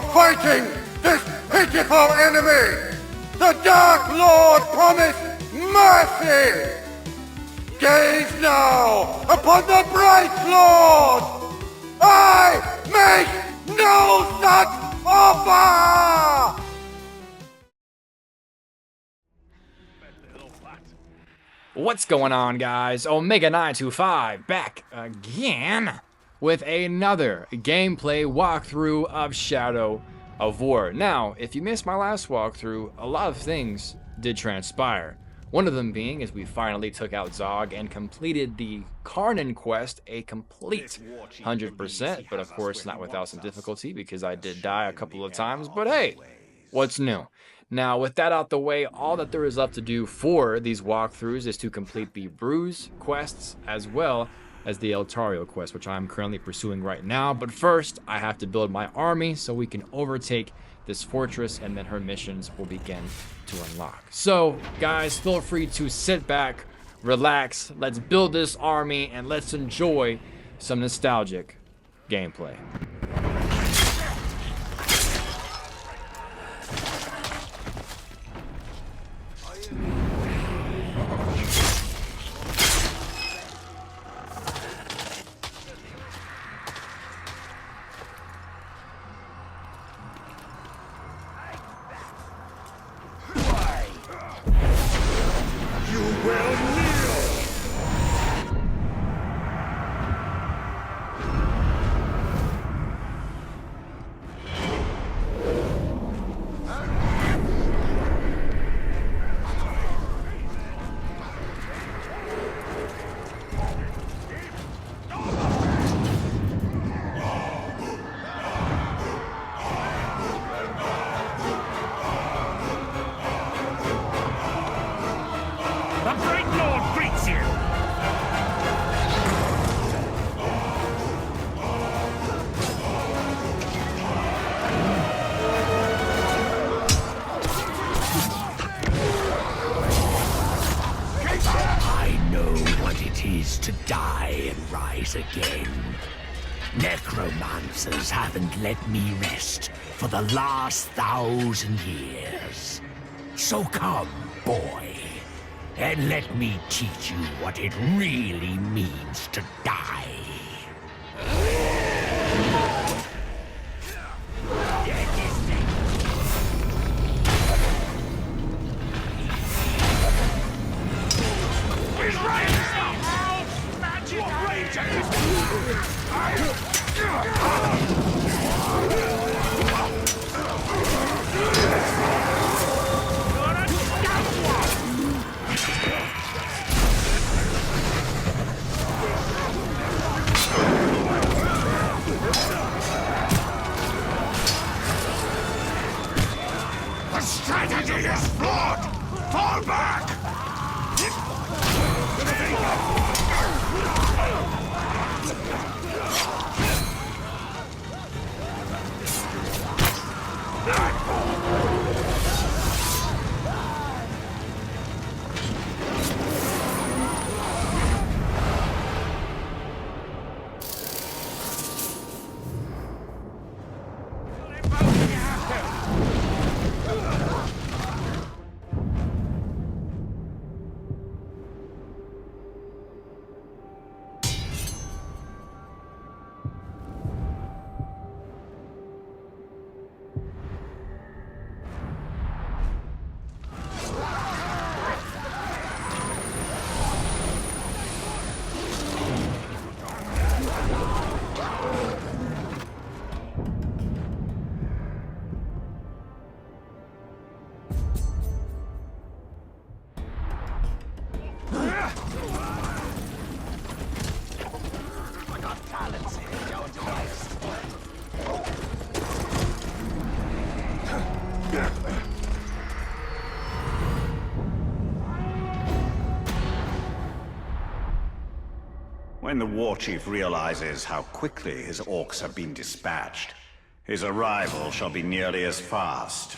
for fighting this pitiful enemy. The Dark Lord promised mercy. Gaze now upon the Bright Lord. I make no such offer. What's going on, guys? Omega925 back again with another gameplay walkthrough of Shadow of War. Now, if you missed my last walkthrough, a lot of things did transpire. One of them being is we finally took out Zog and completed the Karnan quest a complete 100%, but of course not without some difficulty because I did die a couple of times, but hey, what's new? Now, with that out the way, all that there is left to do for these walkthroughs is to complete the Bruise quests as well as the Eltario quest, which I'm currently pursuing right now. But first, I have to build my army so we can overtake this fortress, and then her missions will begin to unlock. So, guys, feel free to sit back, relax, let's build this army, and let's enjoy some nostalgic gameplay. To die and rise again. Necromancers haven't let me rest for the last 1,000 years. So come, boy, and let me teach you what it really means to die. The strategy is flawed! Fall back! When the war chief realizes how quickly his orcs have been dispatched, his arrival shall be nearly as fast.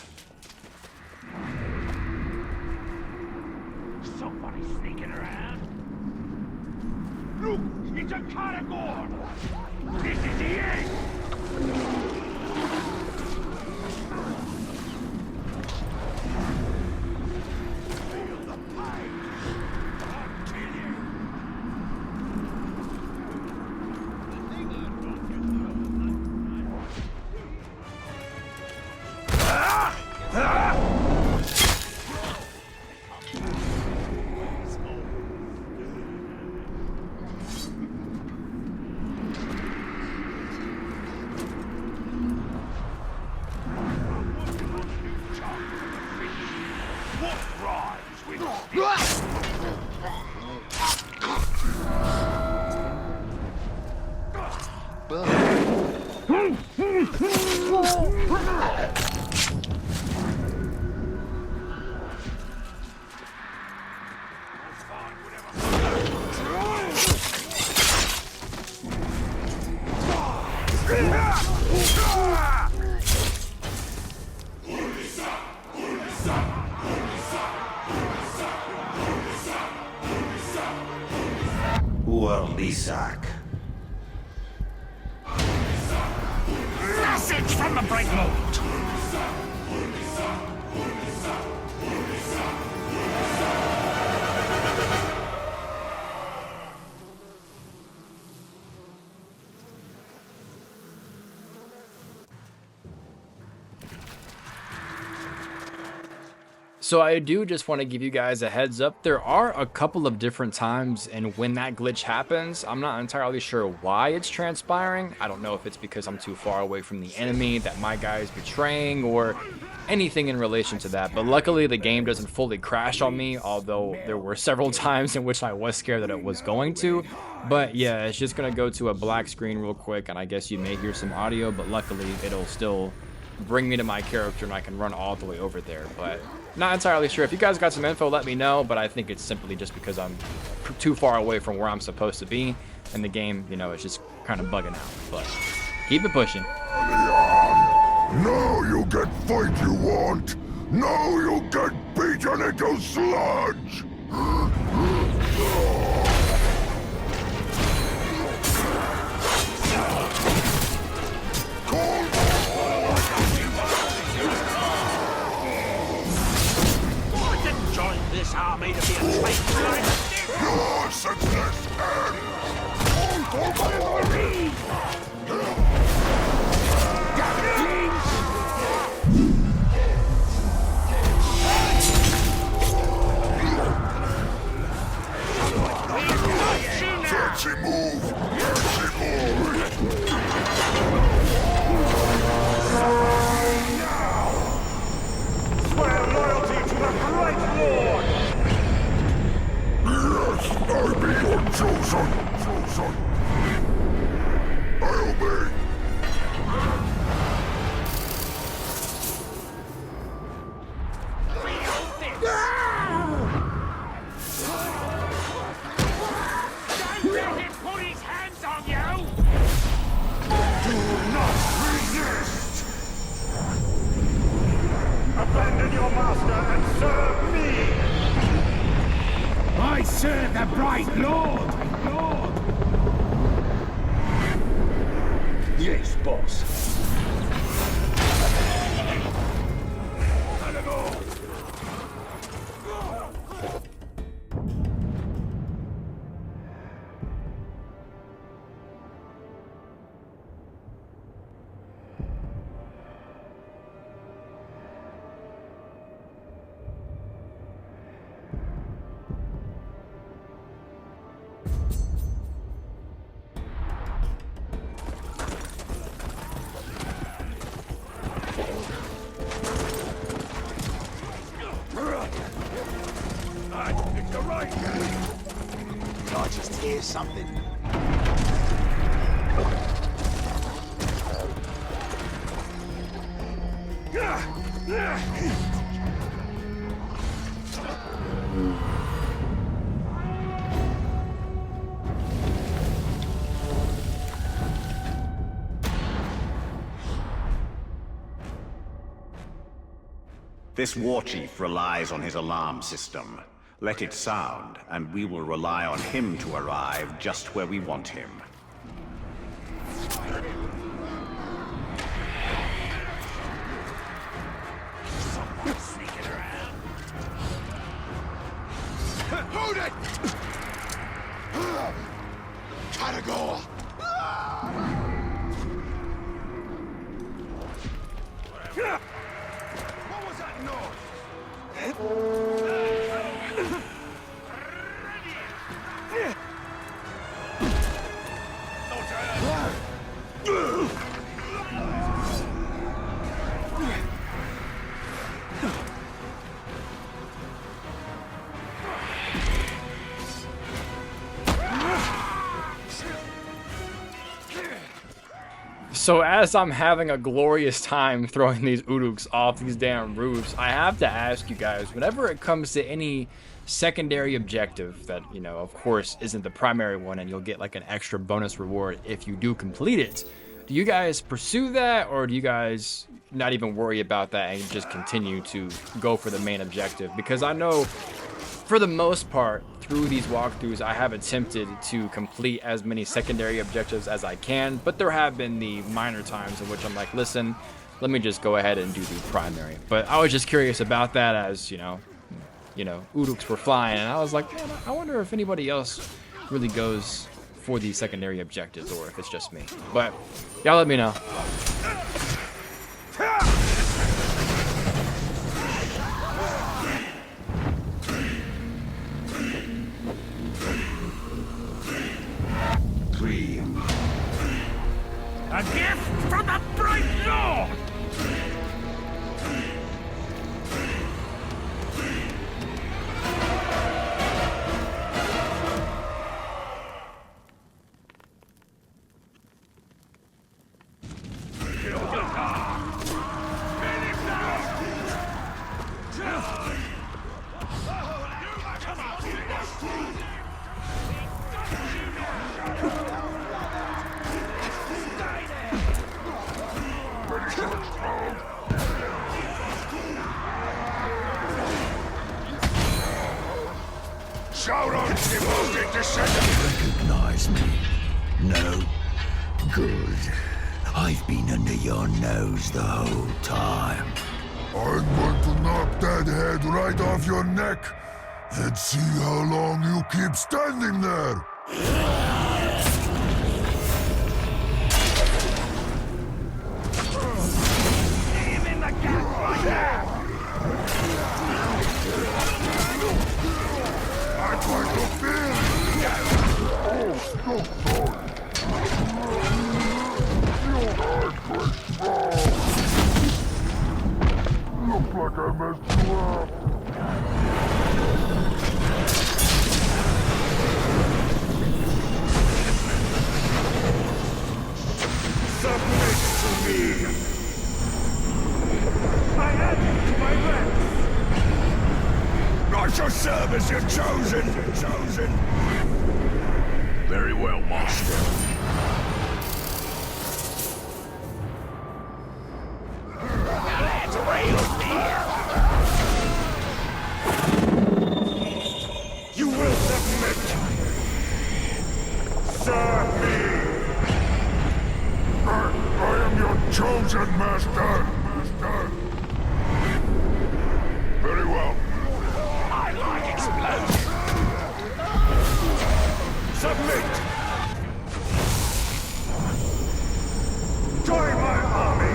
Somebody sneaking around? Look! It's a Caragor! This is the end! Lisak. Message from the Bright Lord! So I do just want to give you guys a heads up. There are a couple of different times and when that glitch happens, I'm not entirely sure why it's transpiring. I don't know if it's because I'm too far away from the enemy that my guy is betraying or anything in relation to that. But luckily the game doesn't fully crash on me, although there were several times in which I was scared that it was going to. But yeah, it's just going to go to a black screen real quick, and I guess you may hear some audio, but luckily it'll still bring me to my character and I can run all the way over there. But not entirely sure. If you guys got some info, let me know, but I think it's simply just because I'm too far away from where I'm supposed to be, and the game, you know, it's just kind of bugging out. But keep it pushing. Now you get fight you want. Now you get beaten into sludge. This army to be a traitor. Your success ends. All for glory. Fancy move. Fancy move. Swear loyalty to the Bright Lord. Yes, I be your chosen. I obey. Don't let him put his hands on you! Do not resist. Abandon your master and serve me! I serve the Bright Lord! Yes, boss. I just hear something. This war chief relies on his alarm system. Let it sound, and we will rely on him to arrive just where we want him. Hold it! Gotta go! What was that noise? So as I'm having a glorious time throwing these Uruks off these damn roofs, I have to ask you guys, whenever it comes to any secondary objective that, you know, of course isn't the primary one, and you'll get like an extra bonus reward if you do complete it, do you guys pursue that, or do you guys not even worry about that and just continue to go for the main objective? Because I know for the most part, through these walkthroughs, I have attempted to complete as many secondary objectives as I can, but there have been the minor times in which I'm like, listen, let me just go ahead and do the primary. But I was just curious about that, as, you know, Uruks were flying, and I was like, man, I wonder if anybody else really goes for these secondary objectives, or if it's just me. But y'all let me know. A gift from the Bright Lord! Shout out, devoted descendant! Recognize me? No? Good. I've been under your nose the whole time. I'm going to knock that head right off your neck and see how long you keep standing there! Him in the gut right now! I'm going to feel it! Oh, so sorry. Your heart was small. Looks like I messed you up. Submit to me! I add you to my ranks! I shall serve as your chosen! Very well, Master. That's real deal! You will submit! Serve me! I am your chosen master! Very well. I like explosions! Submit! Join my army!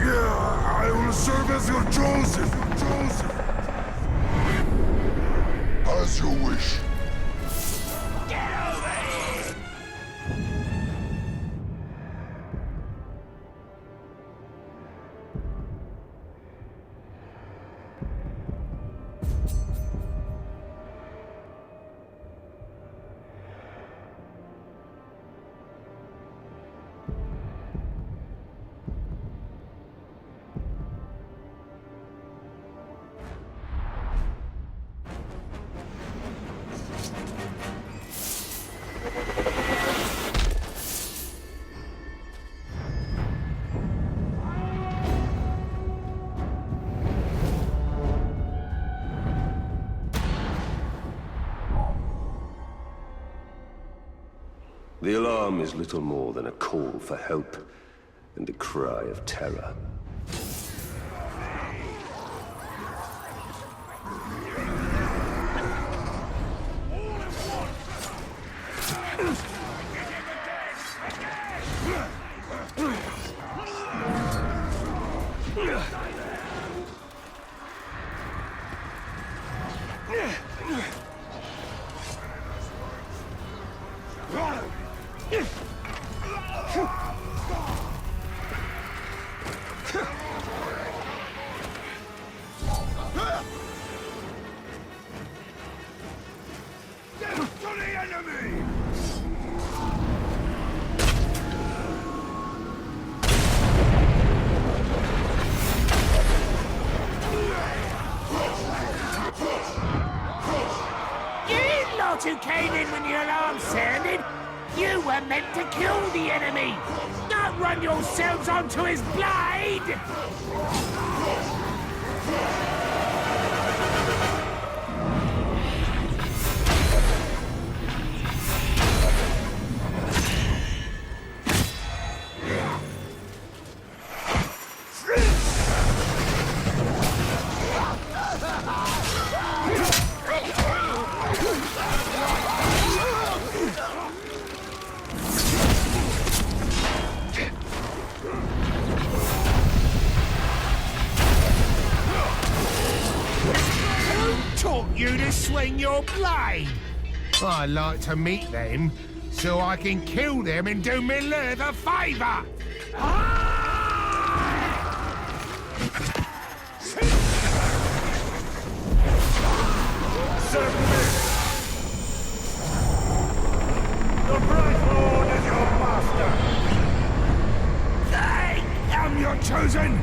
Yeah, I will serve as your chosen! As you wish. Get over here! The alarm is little more than a call for help and a cry of terror. Death to the enemy! You lot who came in when the alarm sounded, you were meant to kill the enemy, not run yourselves onto his blade! Taught you to swing your blade? I'd like to meet them so I can kill them and do Middle-earth a favour. The Bright Lord is your master! I am your chosen.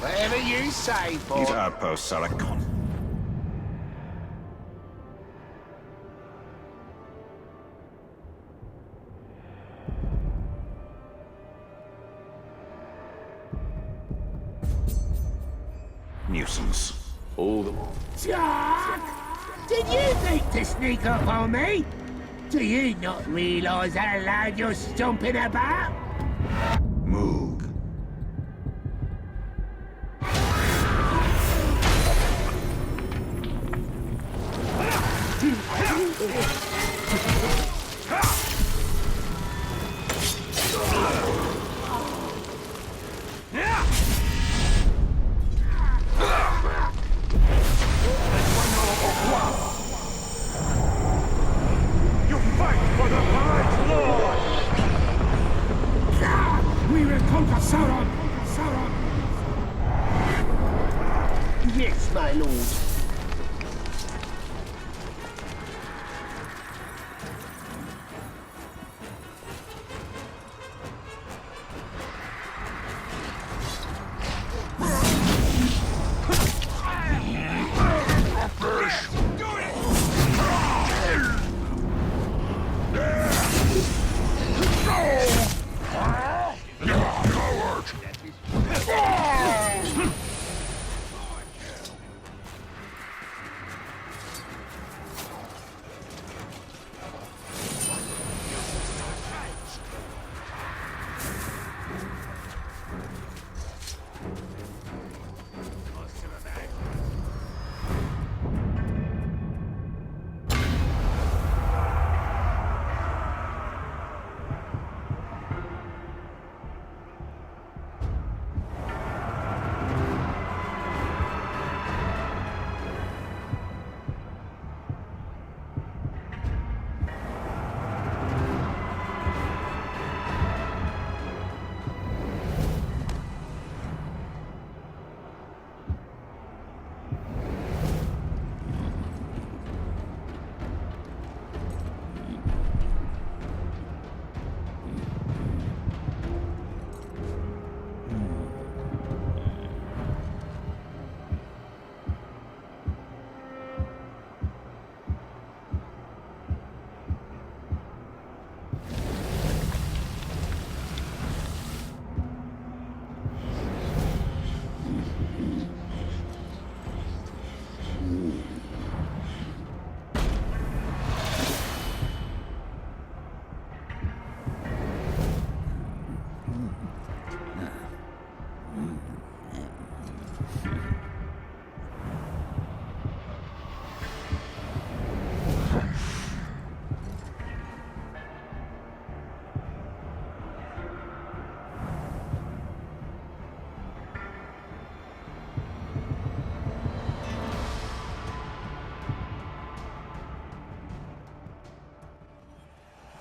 Whatever you say, boy. These outposts are a con. Nuisance. All the Jack! Did you think to sneak up on me? Do you not realise how loud you're stomping about? Moog. You fight for the Bright Lord! We will conquer Sauron! Yes, my lord.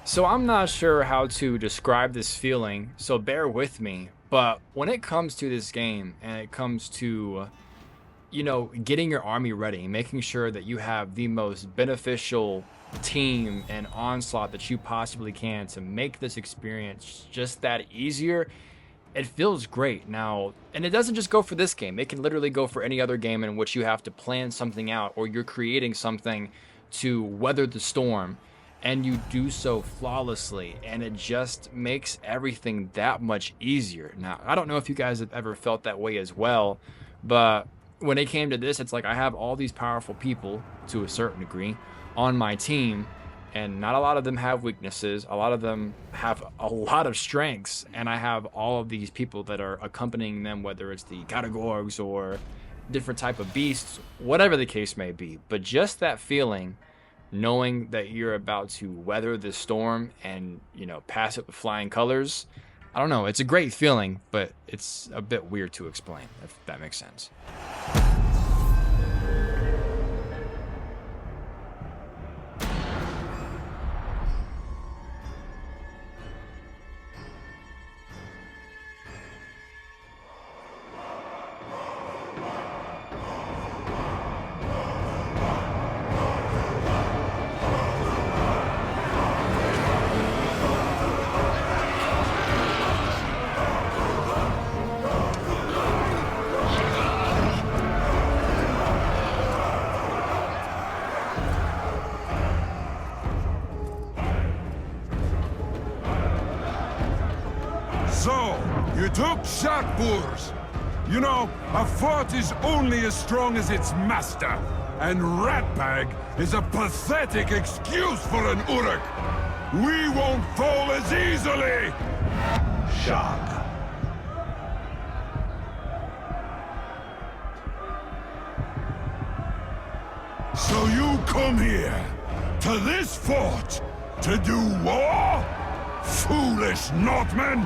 So I'm not sure how to describe this feeling, so bear with me. But when it comes to this game and it comes to, you know, getting your army ready, making sure that you have the most beneficial team and onslaught that you possibly can to make this experience just that easier, it feels great. Now, and it doesn't just go for this game. It can literally go for any other game in which you have to plan something out or you're creating something to weather the storm, and you do so flawlessly, and it just makes everything that much easier. Now, I don't know if you guys have ever felt that way as well, but when it came to this, it's like I have all these powerful people to a certain degree on my team, and not a lot of them have weaknesses. A lot of them have a lot of strengths, and I have all of these people that are accompanying them, whether it's the Katagorgs or different type of beasts, whatever the case may be. But just that feeling, knowing that you're about to weather this storm and, you know, pass it with flying colors, I don't know, it's a great feeling, but it's a bit weird to explain, if that makes sense. So, you took Shakpurs. You know, a fort is only as strong as its master. And Ratbag is a pathetic excuse for an Uruk. We won't fall as easily! Shark. So you come here, to this fort, to do war? Foolish Northmen!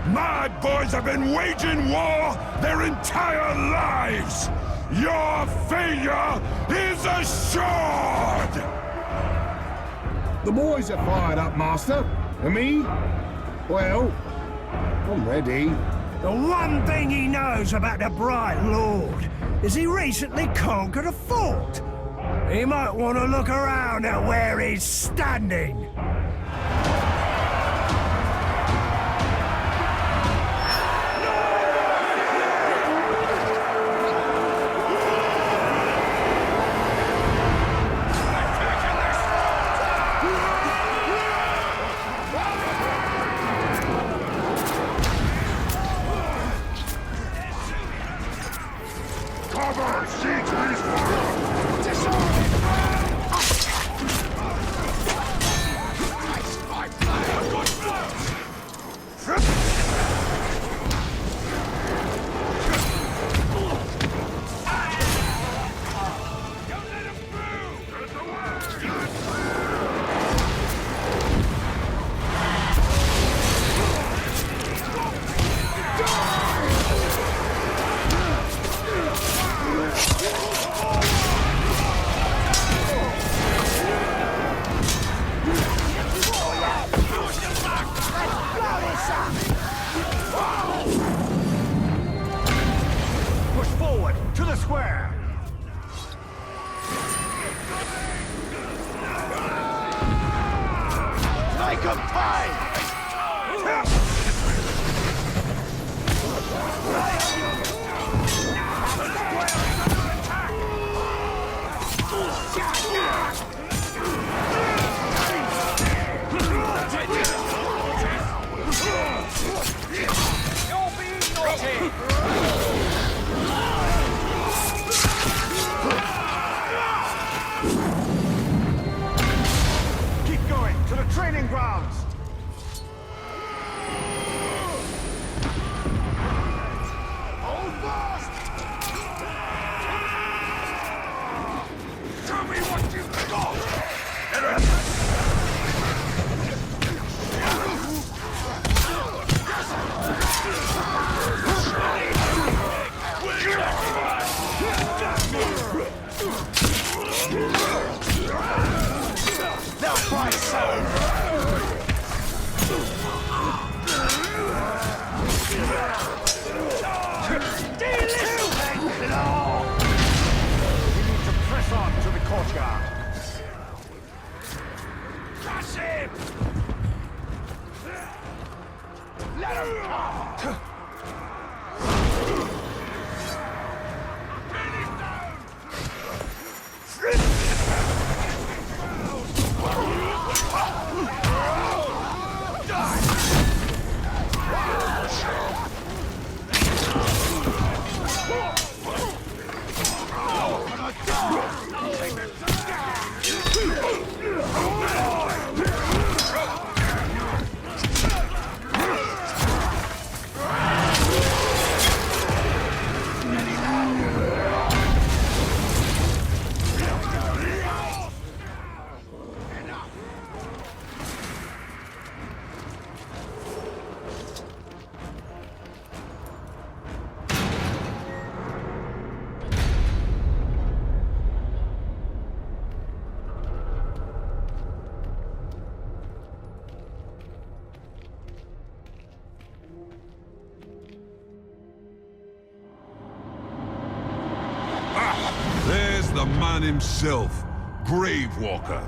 My boys have been waging war their entire lives! Your failure is assured! The boys are fired up, Master. And me? Well, I'm ready. The one thing he knows about the Bright Lord is he recently conquered a fort. He might want to look around at where he's standing. Cover! See to these fires! Push forward, to the square! Make 'em pay! Keep going, to the training grounds! Hold fast! Tell me what you've got! They'll fight soon! We need to press on to the courtyard. Crush him! Let him come! There's the man himself, Gravewalker.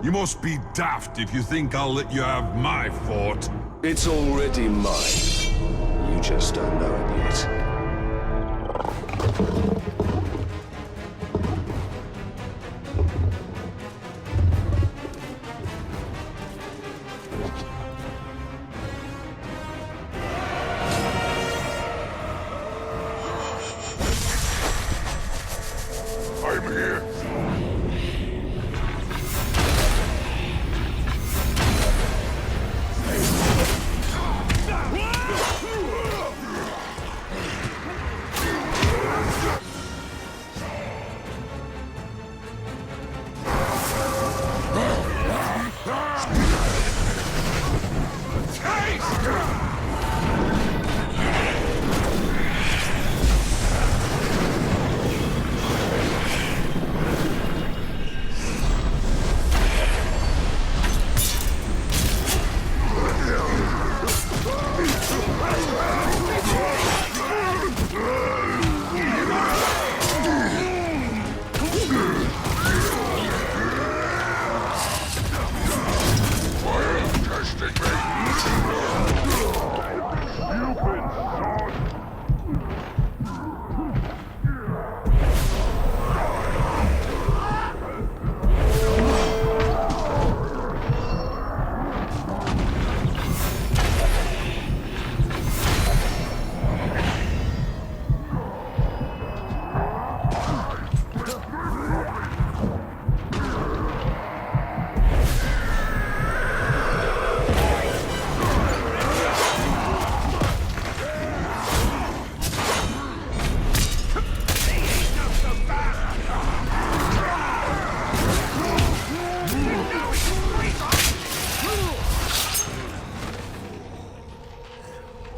You must be daft if you think I'll let you have my fort. It's already mine. You just don't know it yet. I'm here.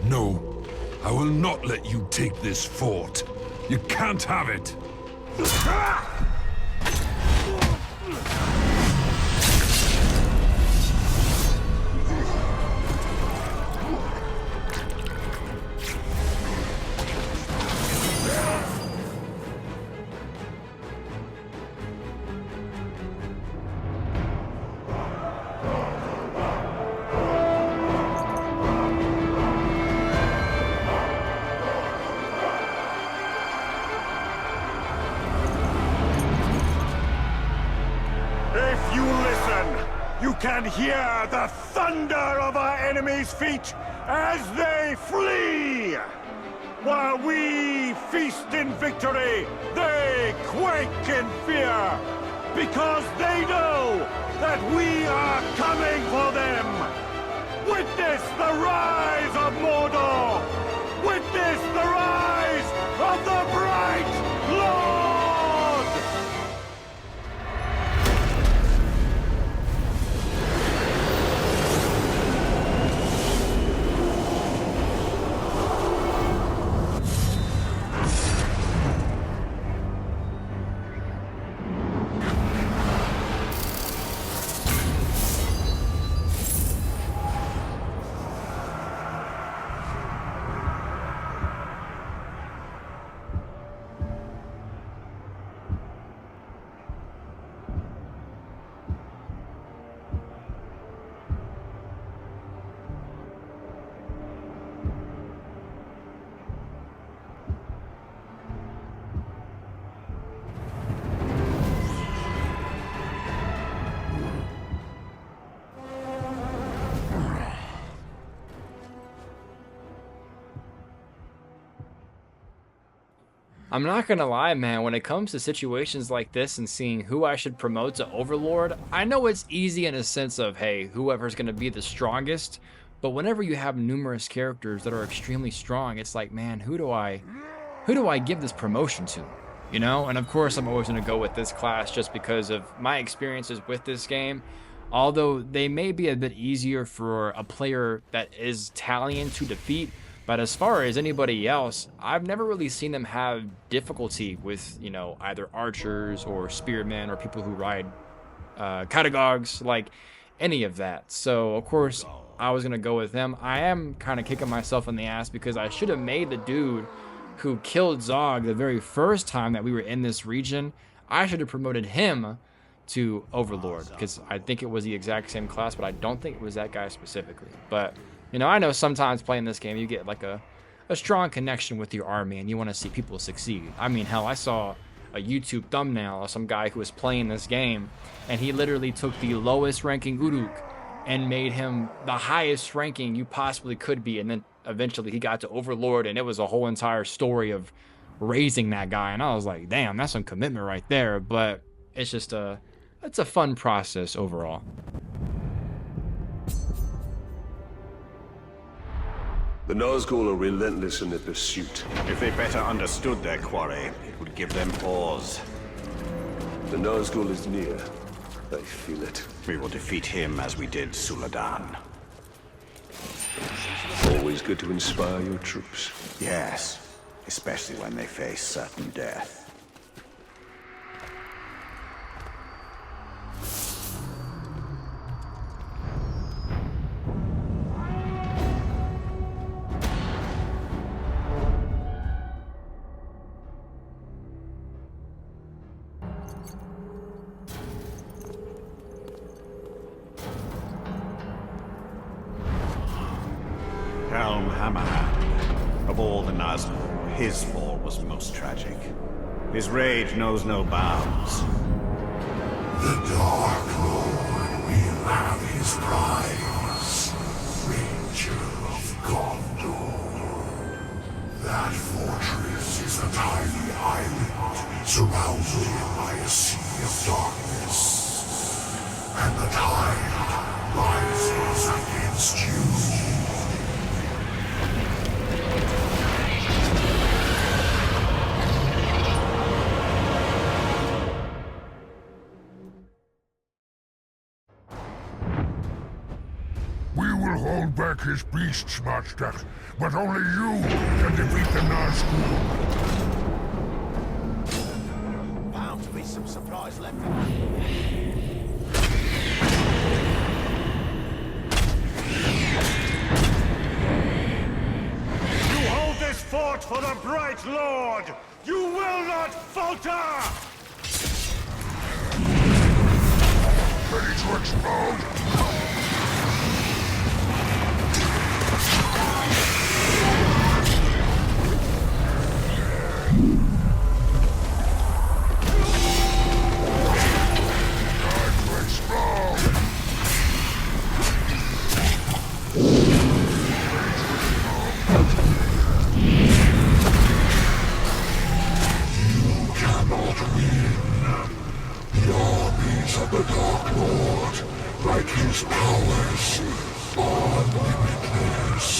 No, I will not let you take this fort. You can't have it. If you listen, you can hear the thunder of our enemies' feet as they flee! While we feast in victory, they quake in fear! Because they know that we are coming for them! Witness the rise of Mordor! Witness the rise of the Bright Lord! I'm not gonna lie, man, when it comes to situations like this and seeing who I should promote to Overlord, I know it's easy in a sense of, hey, whoever's gonna be the strongest, but whenever you have numerous characters that are extremely strong, it's like, man, who do I give this promotion to? You know? And of course, I'm always gonna go with this class just because of my experiences with this game. Although they may be a bit easier for a player that is Italian to defeat, but as far as anybody else, I've never really seen them have difficulty with, you know, either archers or spearmen or people who ride catagogs, like any of that. So, of course, I was going to go with them. I am kind of kicking myself in the ass because I should have made the dude who killed Zog the very first time that we were in this region. I should have promoted him to Overlord because I think it was the exact same class, but I don't think it was that guy specifically. But you know, I know sometimes playing this game, you get like a strong connection with your army and you want to see people succeed. I mean, hell, I saw a YouTube thumbnail of some guy who was playing this game and he literally took the lowest ranking Uruk and made him the highest ranking you possibly could be. And then eventually he got to Overlord and it was a whole entire story of raising that guy. And I was like, damn, that's some commitment right there. But it's just it's a fun process overall. The Nazgul are relentless in their pursuit. If they better understood their quarry, it would give them pause. The Nazgul is near. I feel it. We will defeat him as we did Suladan. Always good to inspire your troops. Yes, especially when they face certain death. Helm Hammerhand. Of all the Nazgul, his fall was most tragic. His rage knows no bounds. The Dark Lord will have his prize. Ranger of Gondor. That fortress is a tiny island surrounded by a sea of darkness. And the tide rises against you. We will hold back his beasts, Master, but only you can defeat the Nazgul. Bound to be some surprise left. You hold this fort for the Bright Lord! You will not falter! Ready to explode! The Dark Lord, like his powers, are limitless.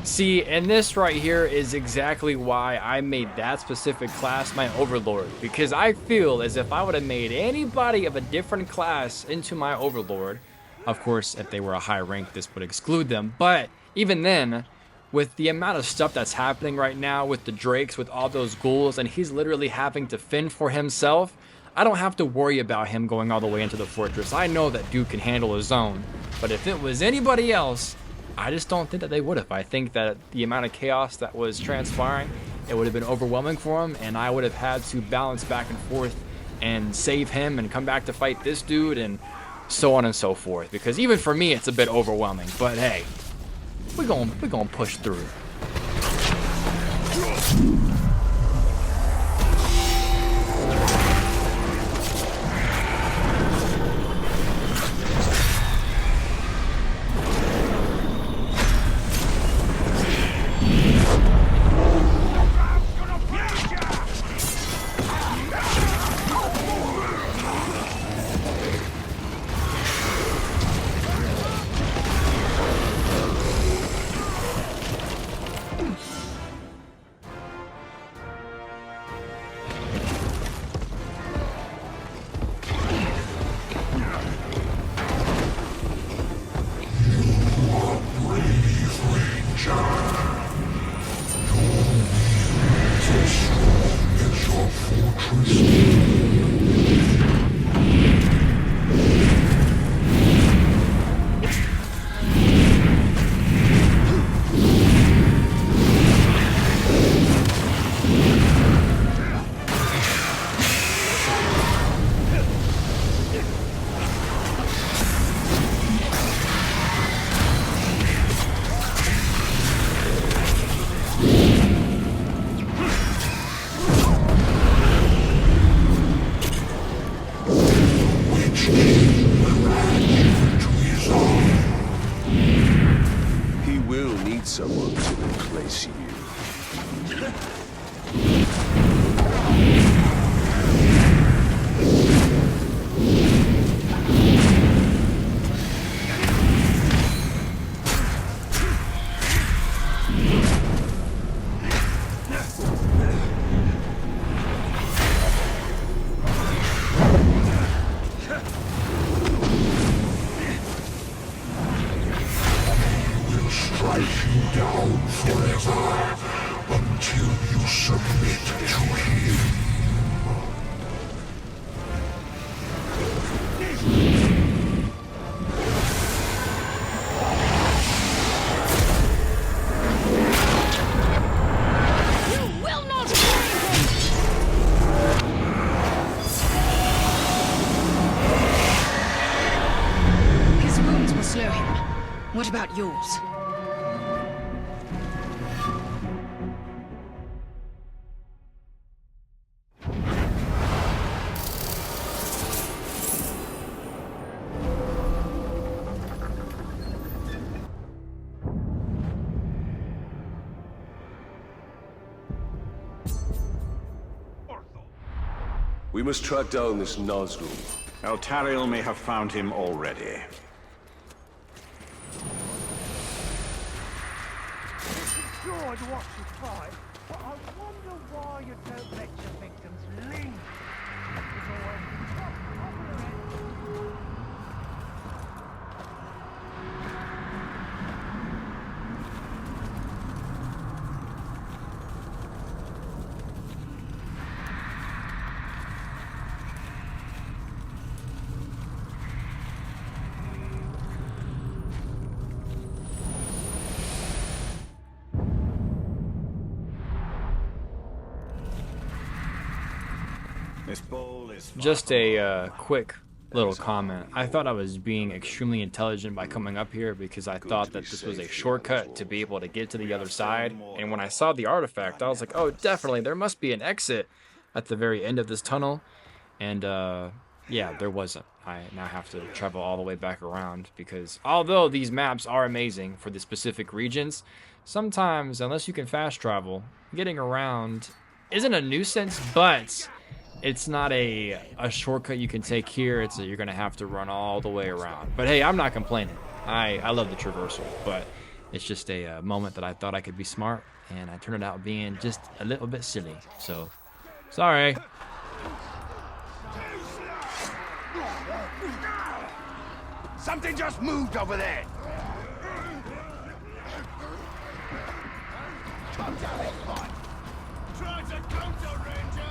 See, and this right here is exactly why I made that specific class my Overlord, because I feel as if I would have made anybody of a different class into my Overlord. Of course, if they were a high rank, this would exclude them, but even then, with the amount of stuff that's happening right now with the Drakes, with all those ghouls, and he's literally having to fend for himself, I don't have to worry about him going all the way into the fortress. I know that dude can handle his own, but if it was anybody else, I just don't think that they would have. I think that the amount of chaos that was transpiring, it would have been overwhelming for him, and I would have had to balance back and forth and save him and come back to fight this dude and so on and so forth. Because even for me, it's a bit overwhelming. But hey, we're gonna push through. someone to replace you. Strike you down forever until you submit to him. You will not escape! His wounds will slow him. What about yours? We must track down this Nazgul. Eltariel may have found him already. It's a joy to watch you fight, but I wonder why you don't let your victims linger. It's always tough to operate. This bowl is Just a quick little comment. I thought I was being extremely intelligent by coming up here because I thought that this was a shortcut to be able to get to the other side. And when I saw the artifact, I was like, oh, definitely, there must be an exit at the very end of this tunnel. And yeah, there wasn't. I now have to travel all the way back around because although these maps are amazing for the specific regions, sometimes, unless you can fast travel, getting around isn't a nuisance, but it's not a shortcut you can take here. It's you're gonna have to run all the way around. But hey, I'm not complaining. I love the traversal, but it's just a moment that I thought I could be smart, and I turned out being just a little bit silly. So, sorry. Something just moved over there. Try to counter, Ranger!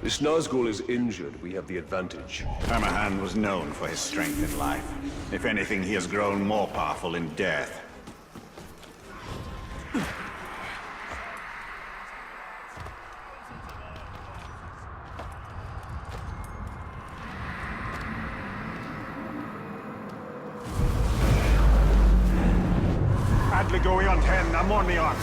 This Nazgul is injured. We have the advantage. Hammerhand was known for his strength in life. If anything, he has grown more powerful in death. Adli going on 10, I'm on the arm.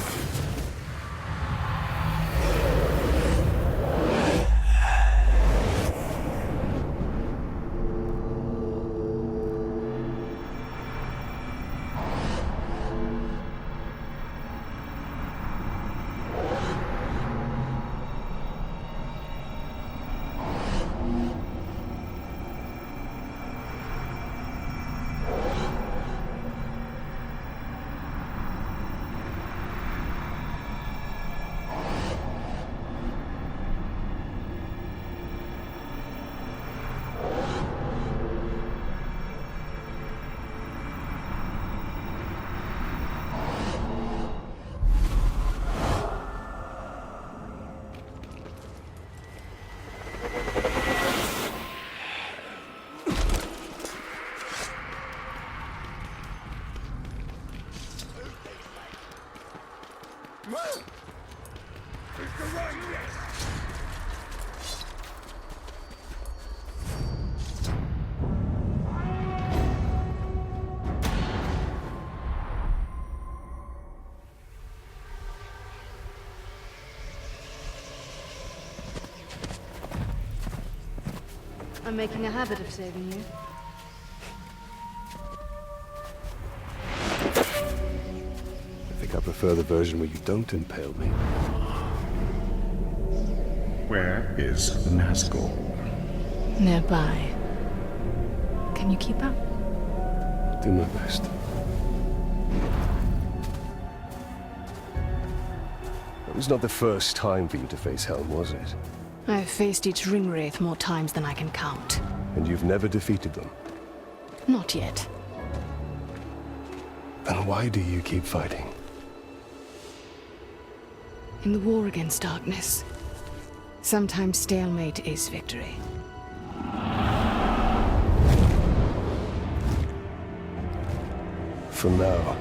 I'm making a habit of saving you. I think I prefer the version where you don't impale me. Where is the Nazgul? Nearby. Can you keep up? Do my best. It was not the first time for you to face Helm, was it? I've faced each ringwraith more times than I can count. And you've never defeated them? Not yet. Then why do you keep fighting? In the war against darkness, sometimes stalemate is victory. For now,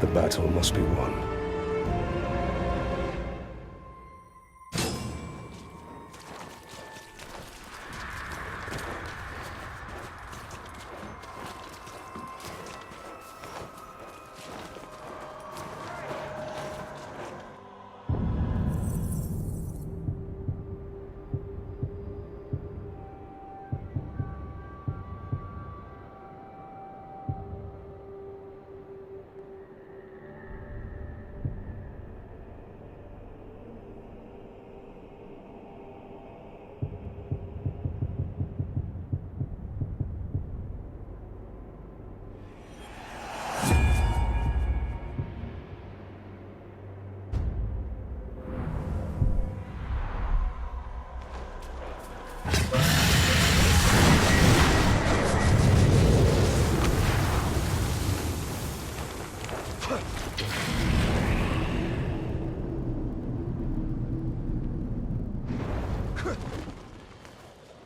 the battle must be won.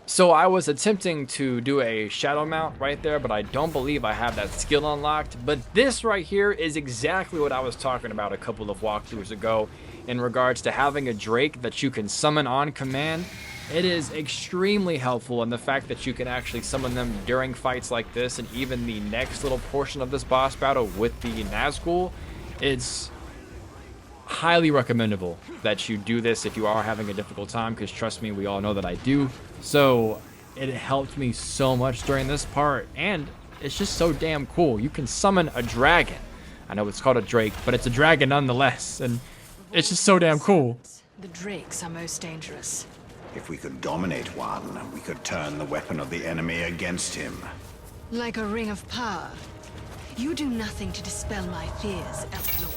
So I was attempting to do a shadow mount right there, but I don't believe I have that skill unlocked. But this right here is exactly what I was talking about a couple of walkthroughs ago in regards to having a Drake that you can summon on command. It is extremely helpful in the fact that you can actually summon them during fights like this, and even the next little portion of this boss battle with the Nazgul. It's highly recommendable that you do this if you are having a difficult time, because trust me, we all know that I do. So it helped me so much during this part, and it's just so damn cool. You can summon a dragon. I know it's called a Drake, but it's a dragon nonetheless, and it's just so damn cool. The drakes are most dangerous. If we could dominate one, we could turn the weapon of the enemy against him. Like a ring of power. You do nothing to dispel my fears, Elf Lord.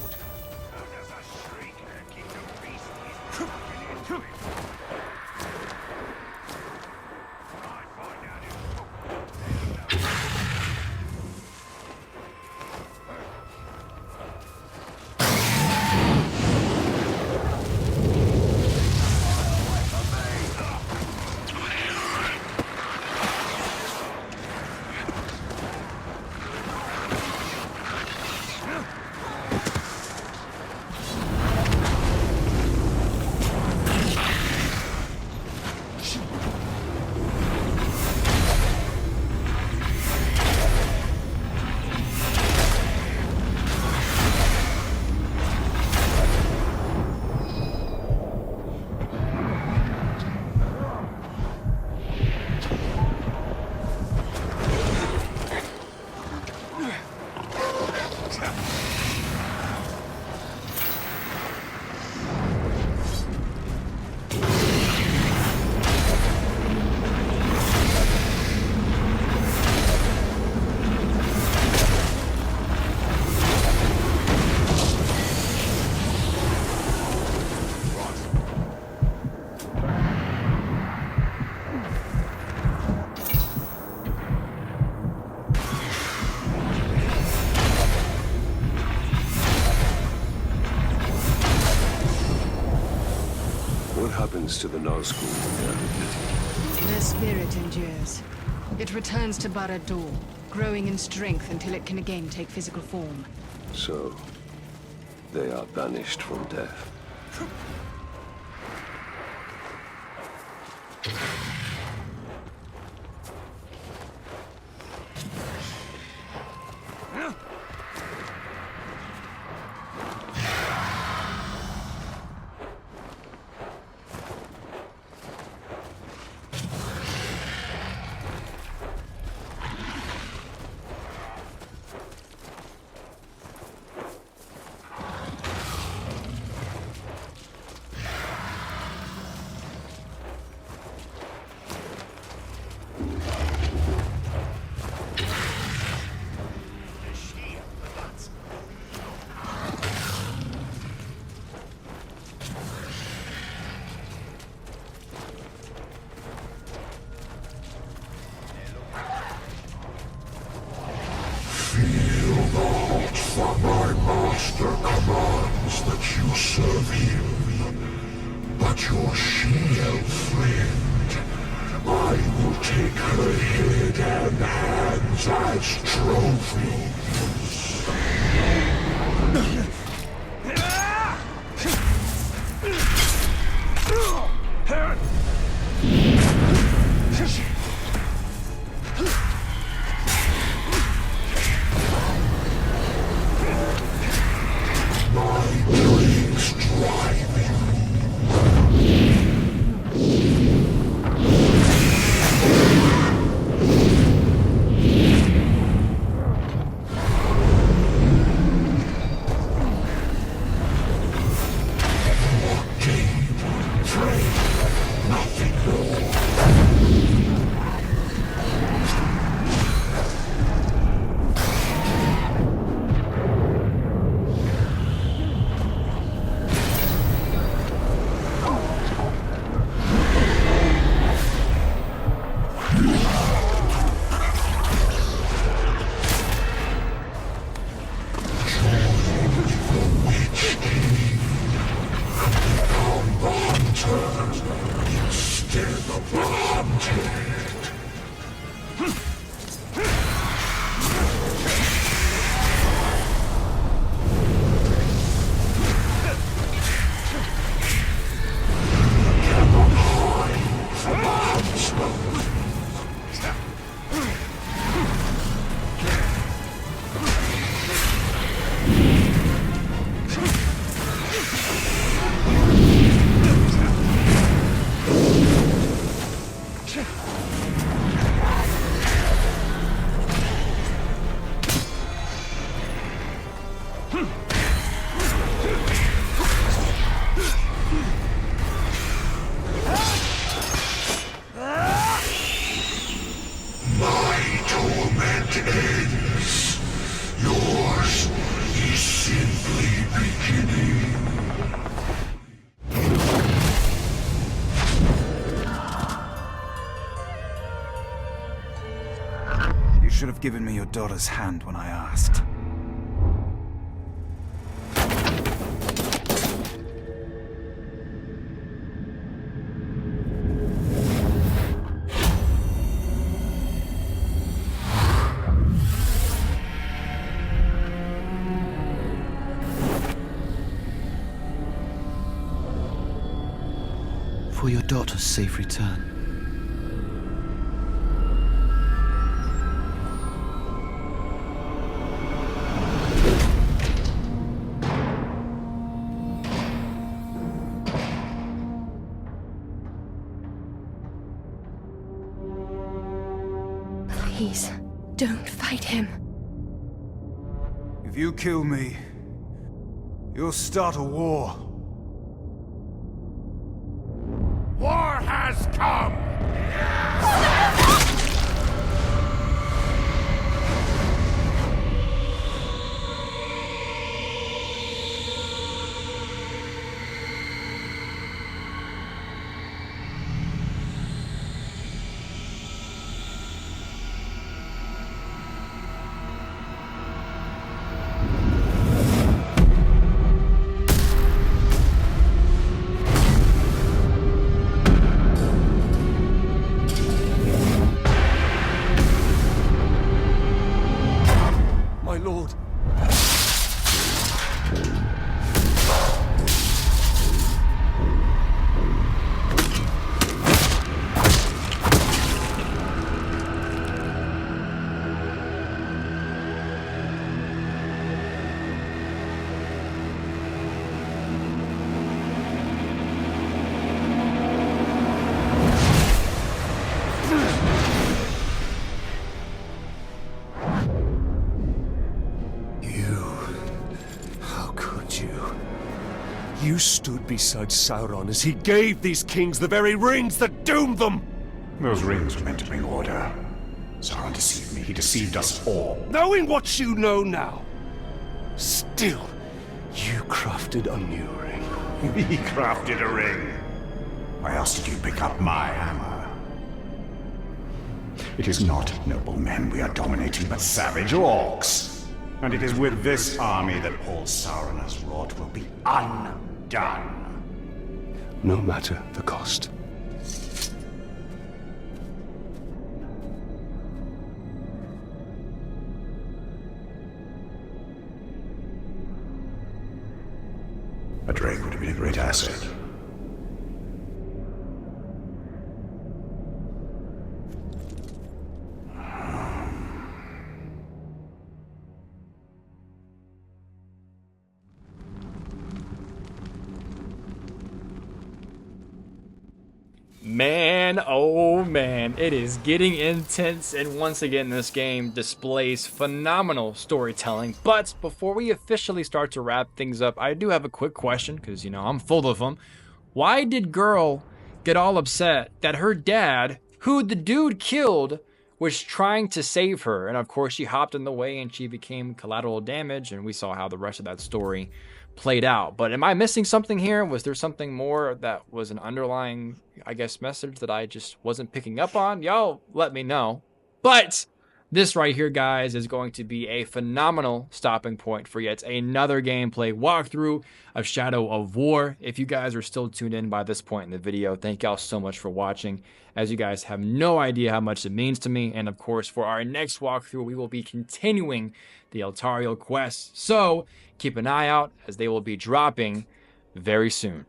To the Nazgul when they are defeated. Their spirit endures. It returns to Barad-dûr, growing in strength until it can again take physical form. So, they are banished from death. that you serve him, but your she-elf friend, I will take her head and hands as trophies. My dreams drive should have given me your daughter's hand when I asked. For your daughter's safe return. Please, don't fight him. If you kill me, you'll start a war. War has come! My lord. You stood beside Sauron as he gave these kings the very rings that doomed them! Those rings were meant to bring order. Sauron deceived me. He deceived us all. Knowing what you know now, still, you crafted a new ring. We crafted a ring. Why else did you pick up my hammer? It is not noble men we are dominating, but savage orcs. And it is with this army that all Sauron has wrought will be undone. No matter the cost. A Drake would have been a great asset. Man, oh man, it is getting intense, and once again this game displays phenomenal storytelling. But before we officially start to wrap things up, I do have a quick question, because, you know, I'm full of them. Why did girl get all upset that her dad, who the dude killed, was trying to save her? And of course she hopped in the way and she became collateral damage, and we saw how the rest of that story played out. But am I missing something here? Was there something more that was an underlying, I guess, message that I just wasn't picking up on? Y'all let me know. But this right here, guys, is going to be a phenomenal stopping point for yet another gameplay walkthrough of Shadow of War. If you guys are still tuned in by this point in the video, thank y'all so much for watching, as you guys have no idea how much it means to me. And of course, for our next walkthrough, we will be continuing the Eltariel quest. So keep an eye out, as they will be dropping very soon.